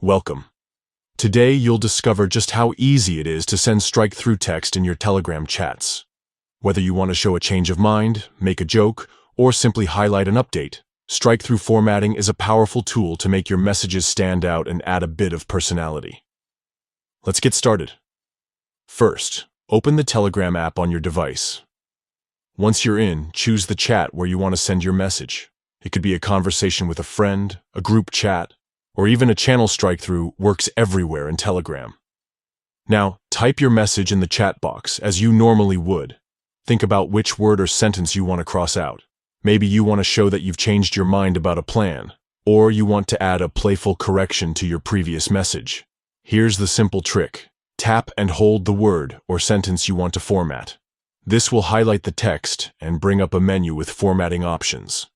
Welcome. Today you'll discover just how easy it is to send strike-through text in your Telegram chats. Whether you want to show a change of mind, make a joke, or simply highlight an update, strike-through formatting is a powerful tool to make your messages stand out and add a bit of personality. Let's get started. First, open the Telegram app on your device. Once you're in, choose the chat where you want to send your message. It could be a conversation with a friend, a group chat, or even a channel. Strike-through works everywhere in Telegram. Now, type your message in the chat box as you normally would. Think about which word or sentence you want to cross out. Maybe you want to show that you've changed your mind about a plan, or you want to add a playful correction to your previous message. Here's the simple trick. Tap and hold the word or sentence you want to format. This will highlight the text and bring up a menu with formatting options.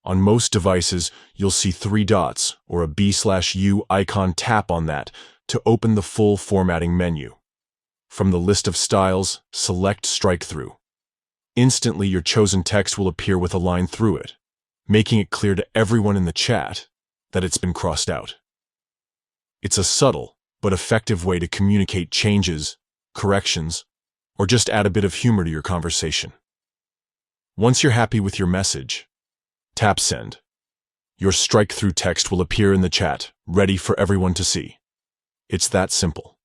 On most devices, you'll see 3 dots or a B/U icon. Tap on that to open the full formatting menu. From the list of styles, select Strike-through. Instantly, your chosen text will appear with a line through it, making it clear to everyone in the chat that it's been crossed out. It's a subtle but effective way to communicate changes, corrections, or just add a bit of humor to your conversation. Once you're happy with your message, tap Send. Your strike-through text will appear in the chat, ready for everyone to see. It's that simple.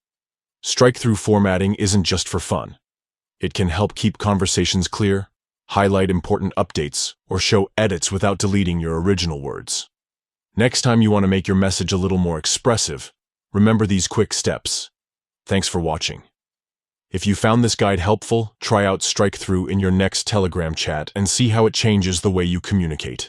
Strike-through formatting isn't just for fun. It can help keep conversations clear, highlight important updates, or show edits without deleting your original words. Next time you want to make your message a little more expressive, remember these quick steps. Thanks for watching. If you found this guide helpful, try out Strike-through in your next Telegram chat and see how it changes the way you communicate.